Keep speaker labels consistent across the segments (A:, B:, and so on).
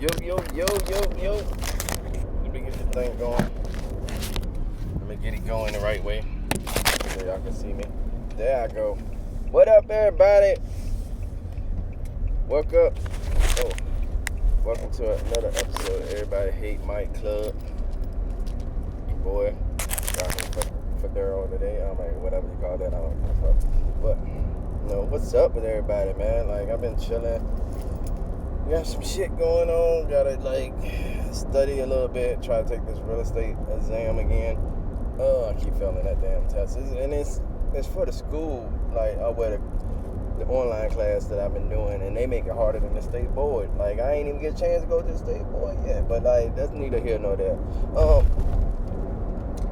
A: Yo, yo, yo, yo, yo. Let me get this thing going. Let me get it going the right way so y'all can see me. There I go. What up, everybody? Welcome. Oh, welcome to another episode of Everybody Hate Mike Club. Your boy, rocking Fedora today. I'm like, whatever you call that. I don't know. But, what's up with everybody, man? Like, I've been chilling. Got some shit going on. Gotta study a little bit. Try to take this real estate exam again. I keep failing that damn test. And it's for the school, the online class that I've been doing, and they make it harder than the state board. Like, I ain't even get a chance to go to the state board yet. But that's neither here nor there.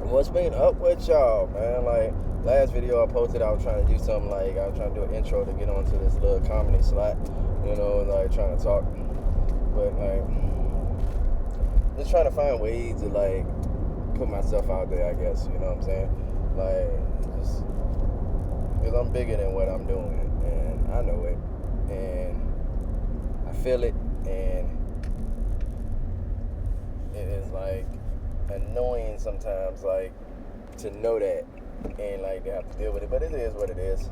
A: What's been up with y'all, man? Like, last video I posted, I was trying to do something I was trying to do an intro to get onto this little comedy slot. Trying to talk, but just trying to find ways to put myself out there, I guess, you know what I'm saying? Just because I'm bigger than what I'm doing, and I know it, and I feel it, and it is annoying sometimes, to know that, and to have to deal with it, but it is what it is.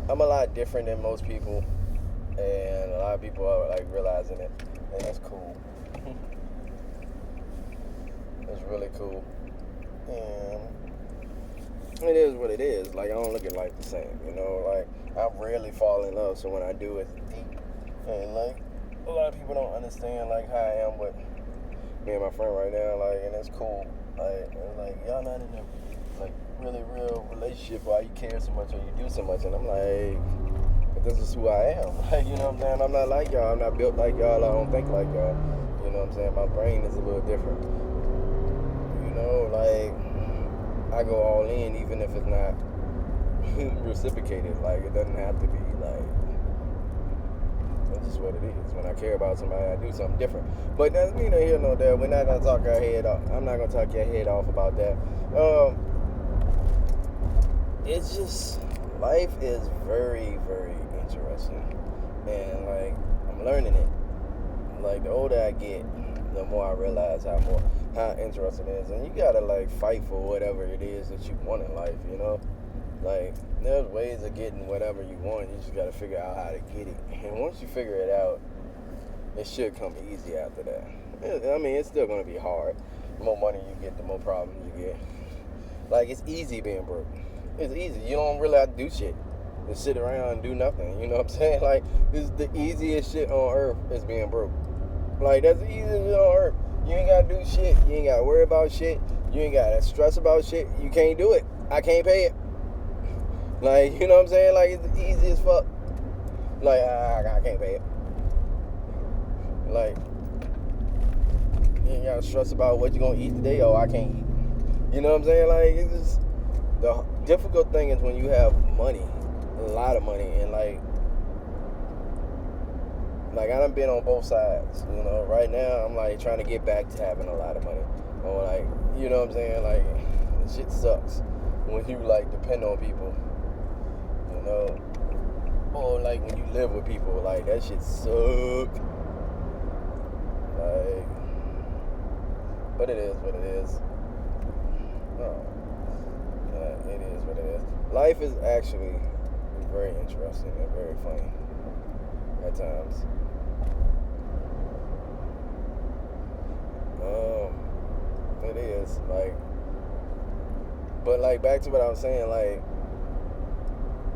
A: I'm a lot different than most people, and a lot of people are realizing it, and that's cool. It's really cool, and it is what it is. I don't look at life the same, I rarely fall in love, so when I do, it's deep, and a lot of people don't understand how I am with me and my friend right now, and it's cool. Y'all not in a really real relationship why you care so much or you do so much, and I'm but this is who I am. You know what I'm saying? I'm not like y'all. I'm not built like y'all. I don't think like y'all. You know what I'm saying? My brain is a little different. I go all in even if it's not reciprocated. It doesn't have to be that's just what it is. When I care about somebody, I do something different. But that's neither here nor there. We're not gonna talk our head off. I'm not gonna talk your head off about that. It's just, life is very, very interesting, and I'm learning it. The older I get, the more I realize how interesting it is, and you gotta fight for whatever it is that you want in life. There's ways of getting whatever you want. You just gotta figure out how to get it, and once you figure it out, it should come easy after that. It's still gonna be hard. The more money you get, the more problems you get. It's easy being broke. It's easy. You don't really have to do shit. Just sit around and do nothing. You know what I'm saying? This is the easiest shit on earth is being broke. That's the easiest shit on earth. You ain't gotta do shit. You ain't gotta worry about shit. You ain't gotta stress about shit. You can't do it. I can't pay it. You know what I'm saying? It's the easiest fuck. I can't pay it. You ain't gotta stress about what you gonna eat today. Oh, I can't eat. You know what I'm saying? It's just, the difficult thing is when you have money, a lot of money, and I done been on both sides. Right now I'm trying to get back to having a lot of money. Or you know what I'm saying? Shit sucks when you depend on people. Or when you live with people, that shit suck. But it is what it is. It is what it is. Life is actually very interesting and very funny at times. It is but back to what I was saying.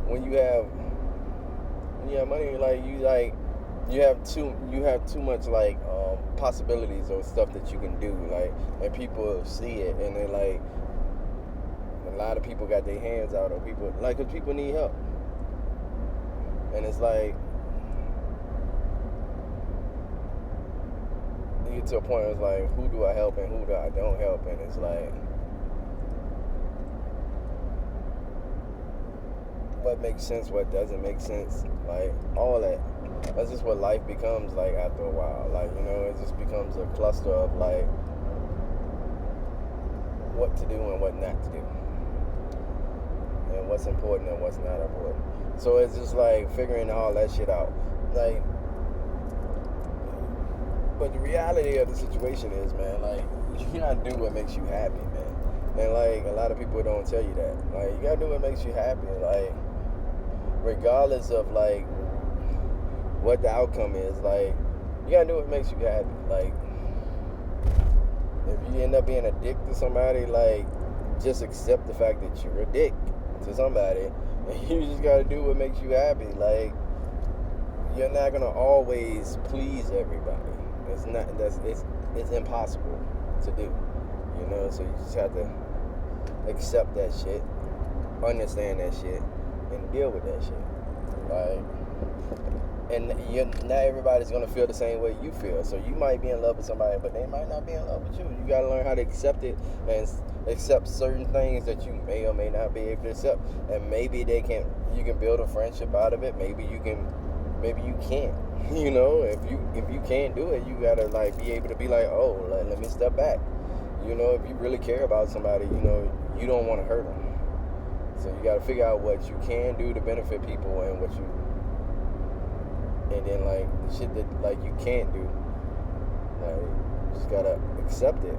A: When you have money, you have too much possibilities or stuff that you can do, and people see it, and then a lot of people got their hands out on people, because people need help, and it's you get to a point where it's who do I help and who do I don't help, and it's what makes sense, what doesn't make sense, all that. That's just what life becomes after a while. It just becomes a cluster of what to do and what not to do, and what's important and what's not important. So it's just figuring all that shit out. But the reality of the situation is, man, like, you gotta do what makes you happy, man. And like a lot of people don't tell you that. Like, you gotta do what makes you happy. Like, regardless of like what the outcome is, like, you gotta do what makes you happy. Like, if you end up being a dick to somebody, like, just accept the fact that you're a dick to somebody, and you just gotta do what makes you happy. Like, you're not gonna always please everybody. It's impossible to do, you know. So you just have to accept that shit, understand that shit, and deal with that shit. Like, and not everybody's gonna feel the same way you feel. So you might be in love with somebody, but they might not be in love with you. You gotta learn how to accept it and accept certain things that you may or may not be able to accept. And maybe you can build a friendship out of it. Maybe you can't. You know, if you can't do it, you gotta like be able to be like, oh, let me step back. You know, if you really care about somebody, you know, you don't want to hurt them. So you gotta figure out what you can do to benefit people and then like the shit that like you can't do. Like, you just gotta accept it.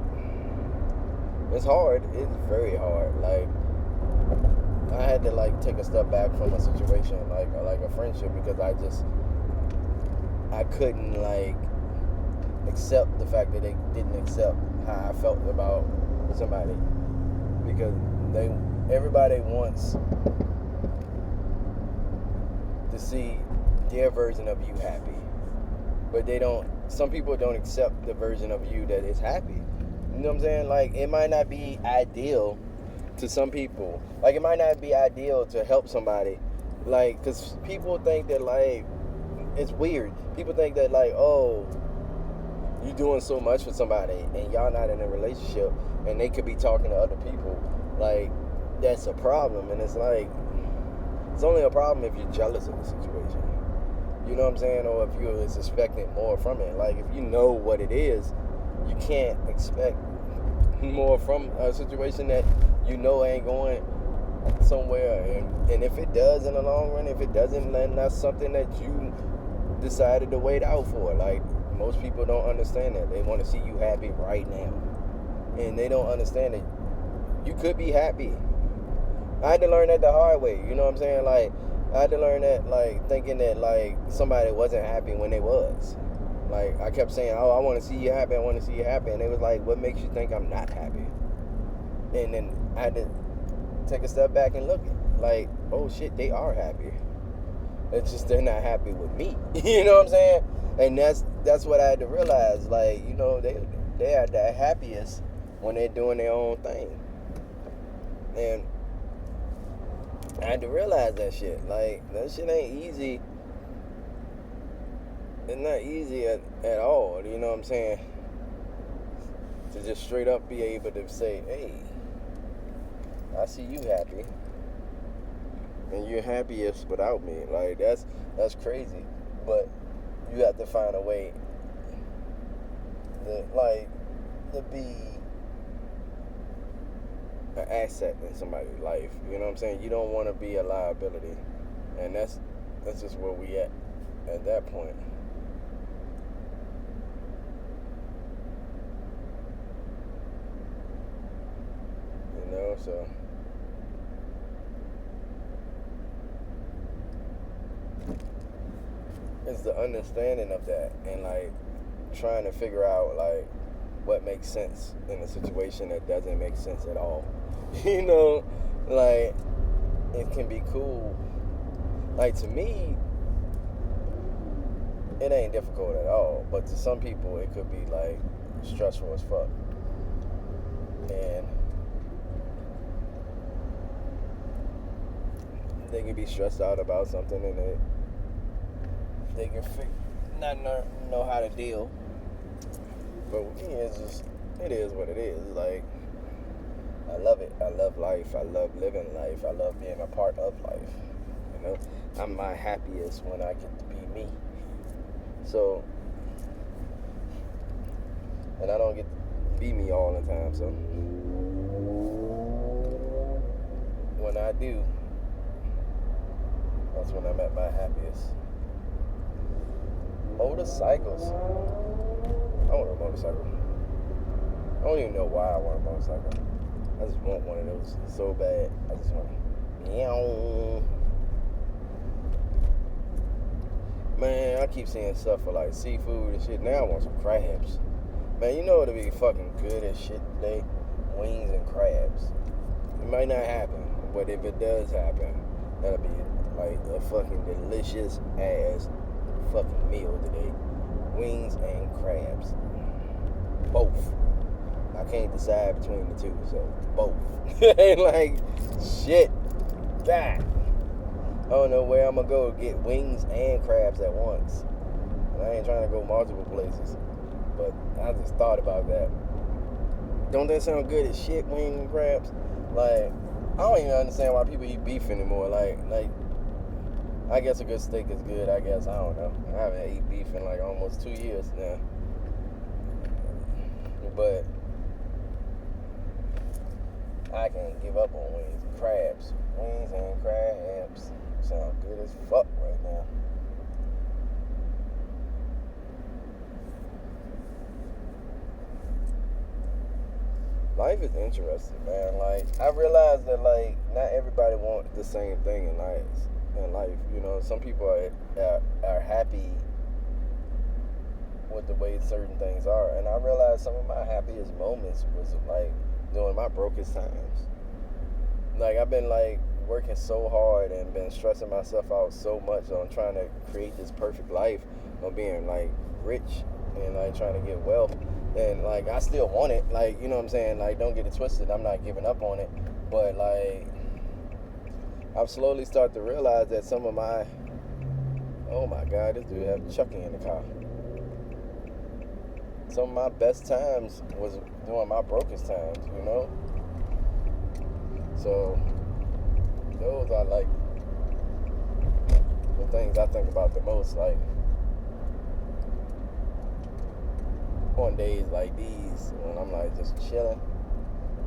A: It's hard. It's very hard. Like, I had to like take a step back from a situation like a friendship because I couldn't like accept the fact that they didn't accept how I felt about somebody, because everybody wants to see their version of you happy, but some people don't accept the version of you that is happy. You know what I'm saying? Like, it might not be ideal to some people. Like, it might not be ideal to help somebody, like, because people think that, like, it's weird. People think that, like, oh, you're doing so much for somebody and y'all not in a relationship and they could be talking to other people. Like, that's a problem. And it's like, it's only a problem if you're jealous of the situation. You know what I'm saying? Or if you're expecting more from it. Like, if you know what it is, you can't expect more from a situation that you know ain't going somewhere. And if it does in the long run, if it doesn't, then that's something that you decided to wait out for. Like, most people don't understand that. They want to see you happy right now, and they don't understand that you could be happy. I had to learn that the hard way. You know what I'm saying? Like, I had to learn that, like, thinking that like somebody wasn't happy when they was. Like, I kept saying, oh, I want to see you happy, I want to see you happy, and they was like, what makes you think I'm not happy? And then I had to take a step back and look at, like, oh shit, they are happy. It's just they're not happy with me. You know what I'm saying? And that's what I had to realize. Like, you know, they are the happiest when they're doing their own thing. And I had to realize that shit. Like, that shit ain't easy. It's not easy at all. You know what I'm saying? To just straight up be able to say, hey, I see you happy, and you're happiest without me. Like, that's crazy. But you have to find a way to be an asset in somebody's life. You know what I'm saying? You don't want to be a liability. And that's just where we at that point. You know, so it's the understanding of that, and like trying to figure out like what makes sense in a situation that doesn't make sense at all. You know, like, it can be cool. Like, to me, it ain't difficult at all, but to some people it could be like stressful as fuck. And they can be stressed out about something, and they can not know how to deal. But with me, it is what it is. Like, I love it. I love life. I love living life. I love being a part of life. You know, I'm my happiest when I get to be me. So, and I don't get to be me all the time. So, when I do, that's when I'm at my happiest. Motorcycles. I want a motorcycle. I don't even know why I want a motorcycle. I just want one of those so bad. I just want to. Meow. Man, I keep seeing stuff for like seafood and shit. Now I want some crabs. Man, you know what'll be fucking good as shit today? Wings and crabs. It might not happen, but if it does happen, that'll be like a fucking delicious ass fucking meal today. Wings and crabs. Both. I can't decide between the two, so both. And like, shit. God. I don't know where I'm gonna go get wings and crabs at once. And I ain't trying to go multiple places. But I just thought about that. Don't that sound good as shit, wings and crabs? Like, I don't even understand why people eat beef anymore. Like, I guess a good steak is good. I guess, I don't know. I haven't eaten beef in like almost 2 years now. But I can't give up on wings and crabs. Wings and crabs sound good as fuck right now. Life is interesting, man. Like, I realize that like not everybody wants the same thing in life. You know, some people are happy with the way certain things are, and I realized some of my happiest moments was like during my brokest times. Like, I've been like working so hard and been stressing myself out so much on trying to create this perfect life, on being like rich and like trying to get wealth. And like, I still want it, like, you know what I'm saying? Like, don't get it twisted, I'm not giving up on it. But like, I've slowly started to realize that some of my, oh my God, this dude have Chucky in the car. Some of my best times was during my brokest times, you know? So, those are like the things I think about the most. Like, on days like these, when I'm like just chilling,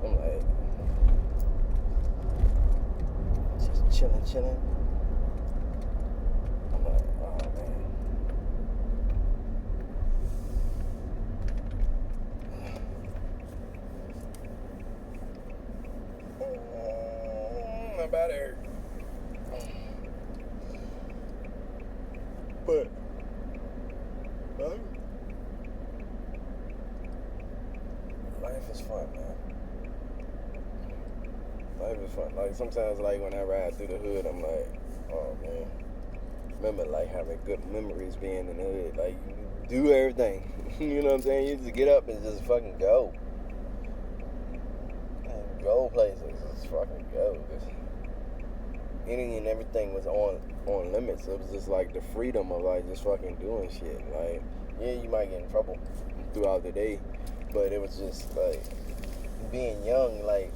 A: I'm like, just chilling. I'm like, oh man. My body hurt. But life is fun, man. Life is fun. Like, sometimes, like, when I ride through the hood, I'm like, oh man. Remember, like, having good memories being in the hood. Like, you do everything. You know what I'm saying? You just get up and just fucking go. And go places. Just fucking go. Anything and everything was on limits. It was just like the freedom of like just fucking doing shit. Like, yeah, you might get in trouble throughout the day, but it was just like being young, like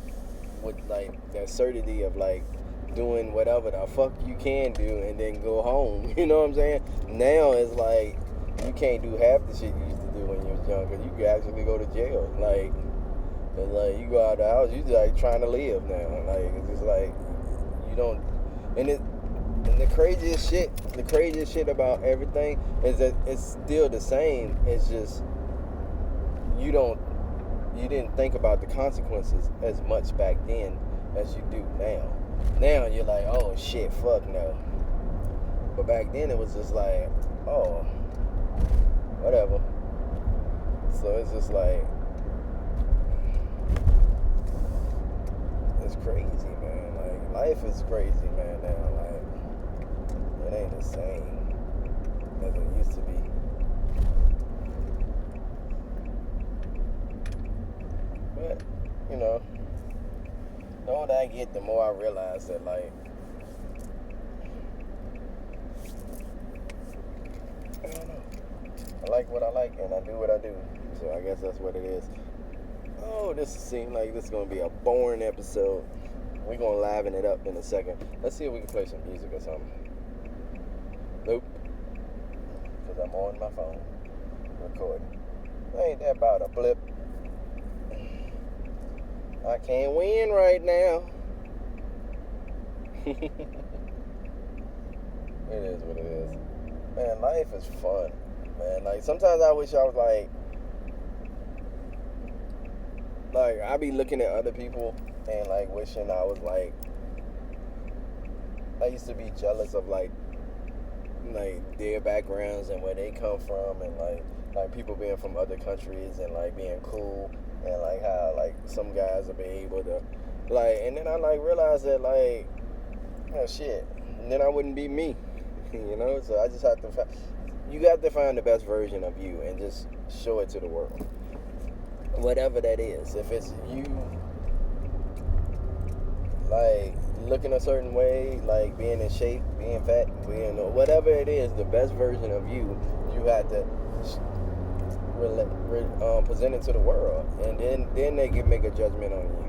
A: with like that certainty of like doing whatever the fuck you can do and then go home. You know what I'm saying? Now it's like you can't do half the shit you used to do when you was younger. You could actually go to jail. Like, and like you go out the house, you just like trying to live now. Like, it's just like you don't. And the craziest shit about everything is that it's still the same. It's just you didn't think about the consequences as much back then as you do now. Now you're like, oh shit, fuck no. But back then it was just like, oh, whatever. So it's just like, it's crazy, man. Like, life is crazy, man, now. Like, it ain't the same as it used to be. But, you know, the older I get, the more I realize that, like, I don't know. I like what I like, and I do what I do. So I guess that's what it is. Oh, this seems like this is going to be a boring episode. We're going to liven it up in a second. Let's see if we can play some music or something. Nope. Because I'm on my phone recording. Ain't that about a blip? I can't win right now. It is what it is. Man, life is fun. Man, like, sometimes I wish I was like like, I be looking at other people and like wishing I was like, I used to be jealous of like their backgrounds and where they come from, and like people being from other countries and like being cool, and like how like some guys will be able to like, and then I like realized that like, oh shit, and then I wouldn't be me. You know, so I just have to you got to find the best version of you and just show it to the world, whatever that is. If it's you like looking a certain way, like being in shape, being fat, being whatever it is, the best version of you, you have to present it to the world, and then they can make a judgment on you.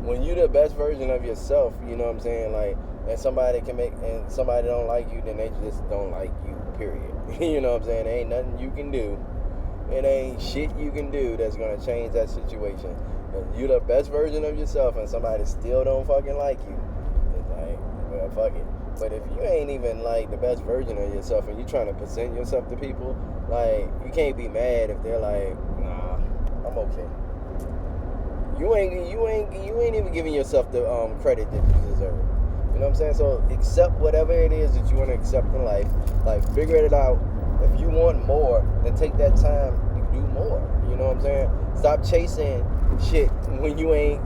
A: When you the best version of yourself, you know what I'm saying, like, and somebody don't like you, then they just don't like you, period. You know what I'm saying? There ain't nothing you can do. It ain't shit you can do that's gonna change that situation. If you the best version of yourself and somebody still don't fucking like you, it's like, well, fuck it. But if you ain't even like the best version of yourself and you trying to present yourself to people, like, you can't be mad if they're like, nah, I'm okay. You ain't even giving yourself the credit that you deserve. You know what I'm saying? So accept whatever it is that you want to accept in life. Like, figure it out. If you want more, then take that time to do more. You know what I'm saying? Stop chasing shit when you ain't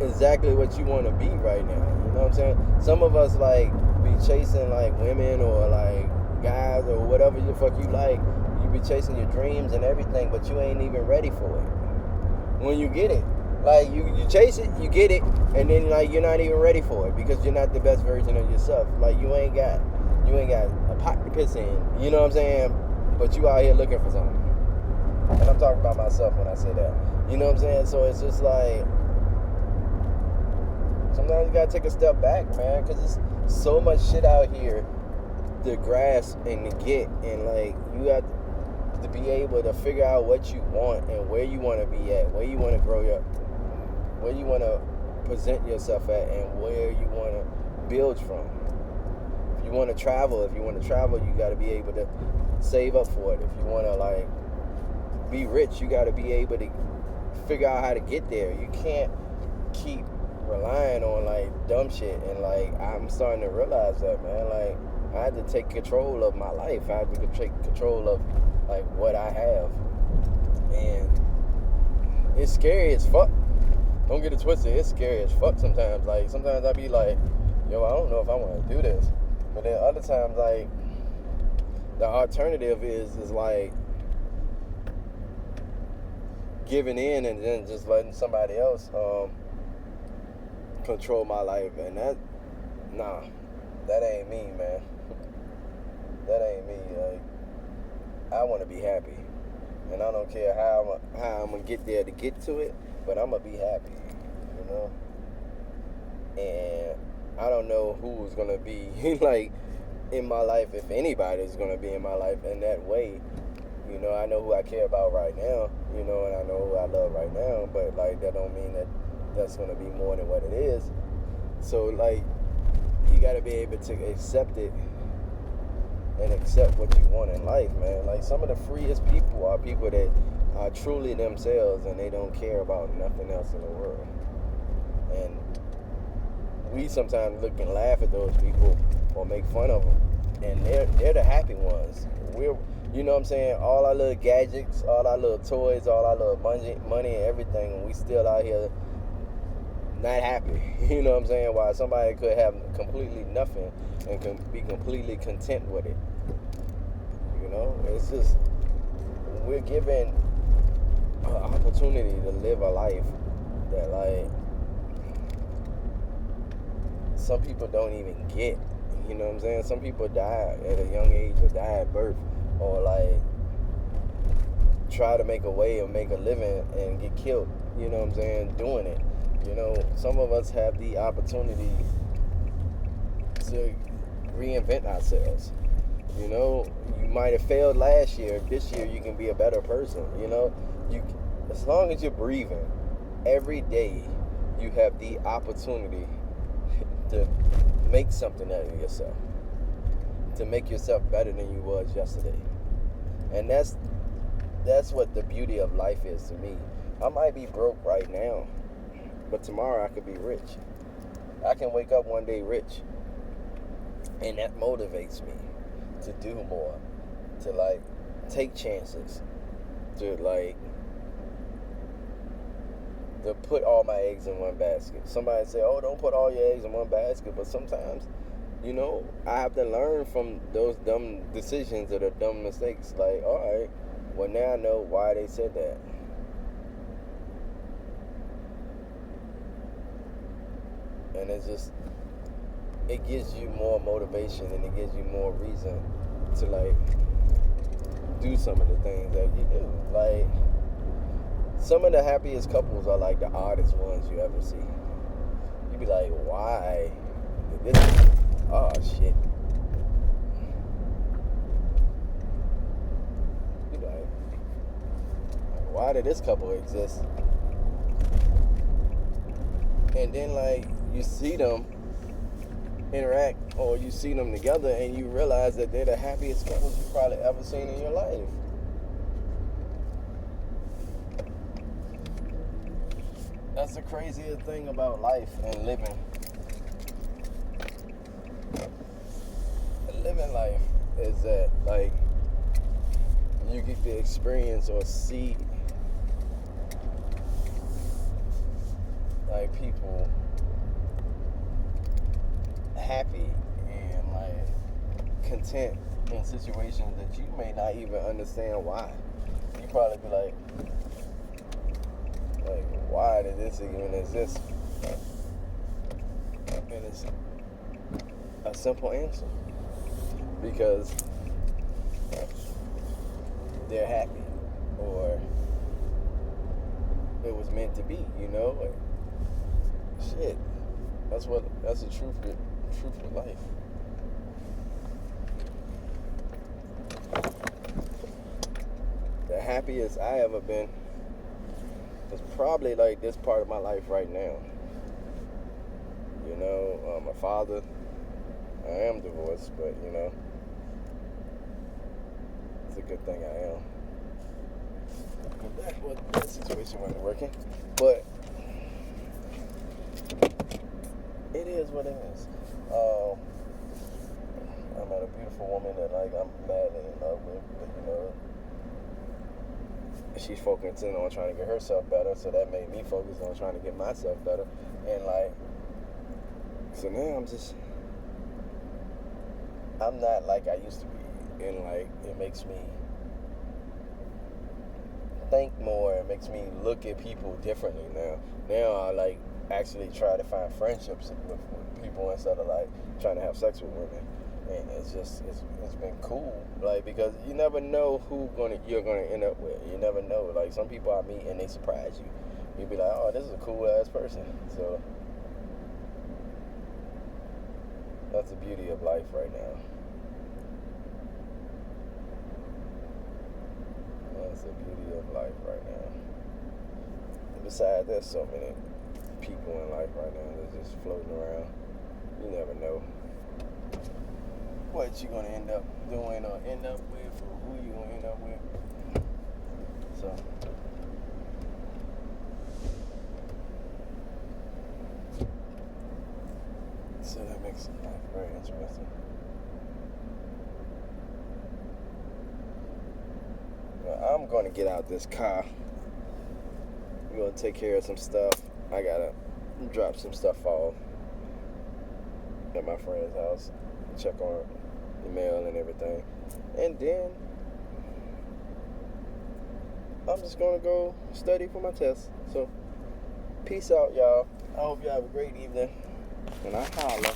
A: exactly what you want to be right now. You know what I'm saying? Some of us like be chasing like women or like guys or whatever the fuck you like. You be chasing your dreams and everything, but you ain't even ready for it. When you get it, like you chase it, you get it, and then like you're not even ready for it because you're not the best version of yourself. Like you ain't got a pot to piss in. You know what I'm saying? But you out here looking for something. And I'm talking about myself when I say that. You know what I'm saying? So it's just like, sometimes you gotta take a step back, man, because there's so much shit out here to grasp and to get, and like you got to be able to figure out what you want and where you want to be at, where you want to grow your, where you want to present yourself at, and where you want to build from. If you want to travel, you got to be able to save up for it. If you want to like be rich, you got to be able to figure out how to get there. You can't keep relying on like dumb shit. And like I'm starting to realize that, man, like I had to take control of my life. I had to take control of like what I have, and it's scary as fuck. Don't get it twisted. It's scary as fuck sometimes. Like sometimes I be like, yo, I don't know if I want to do this. But then other times, like the alternative is like giving in and then just letting somebody else control my life. And that ain't me, man. That ain't me. Like, I want to be happy, and I don't care how I'm gonna get there to get to it, but I'm gonna be happy, you know. And I don't know who's gonna be like in my life, if anybody's gonna be in my life in that way. You know, I know who I care about right now, you know, and I know who I love right now, but like that don't mean that that's gonna be more than what it is. So like, you gotta be able to accept it and accept what you want in life, man. Like some of the freest people are people that are truly themselves and they don't care about nothing else in the world. And we sometimes look and laugh at those people or make fun of them, and they're the happy ones. You know what I'm saying? All our little gadgets, all our little toys, all our little money and everything, and we still out here not happy. You know what I'm saying? While somebody could have completely nothing and can be completely content with it. You know, it's just, we're given an opportunity to live a life that like some people don't even get. You know what I'm saying? Some people die at a young age or die at birth, or like try to make a way or make a living and get killed, you know what I'm saying, doing it. You know, some of us have the opportunity to reinvent ourselves. You know, you might have failed last year. This year you can be a better person. You know, as long as you're breathing, every day you have the opportunity to make something out of yourself, to make yourself better than you was yesterday. And that's what the beauty of life is to me. I might be broke right now, but tomorrow I could be rich. I can wake up one day rich, and that motivates me to do more, to like take chances, to like to put all my eggs in one basket. Somebody say, "Oh, don't put all your eggs in one basket," but sometimes, I have to learn from those dumb decisions or the dumb mistakes. Like, all right, well now I know why they said that. And it gives you more motivation and it gives you more reason to like do some of the things that you do. Like, some of the happiest couples are like the oddest ones you ever see. You be like, why did this? Oh shit. You be like, why did this couple exist? And then like you see them interact or you see them together and you realize that they're the happiest couples you've probably ever seen in your life. That's the craziest thing about life and living. Living life is that like you get to experience or see like people happy and like content in situations that you may not even understand why. You probably be like, why did this even exist? And it's a simple answer. Because they're happy. Or it was meant to be, Like, shit. That's the truth of life. The happiest I ever been is probably like this part of my life right now. I'm a father. I am divorced, but it's a good thing I am. That situation wasn't working, but it is what it is. I met a beautiful woman that I'm madly in love with, but she's focusing on trying to get herself better, so that made me focus on trying to get myself better. And so now I'm not like I used to be, and it makes me think more. It makes me look at people differently now. Now I actually try to find friendships with people instead of trying to have sex with women. And it's been cool, because you never know who you're gonna end up with. You never know. Some people I meet and they surprise you. You'll be like, oh, this is a cool ass person. So that's the beauty of life right now. That's the beauty of life right now. And besides, there's so many people in life right now that's just floating around. You never know what you're gonna end up doing or end up with, or who you're gonna end up with. So that makes life very interesting. Well, I'm gonna get out this car. We're gonna take care of some stuff. I gotta drop some stuff off at my friend's house, check on the mail and everything, and then I'm just gonna go study for my test. So peace out, y'all. I hope you have a great evening, and I holla.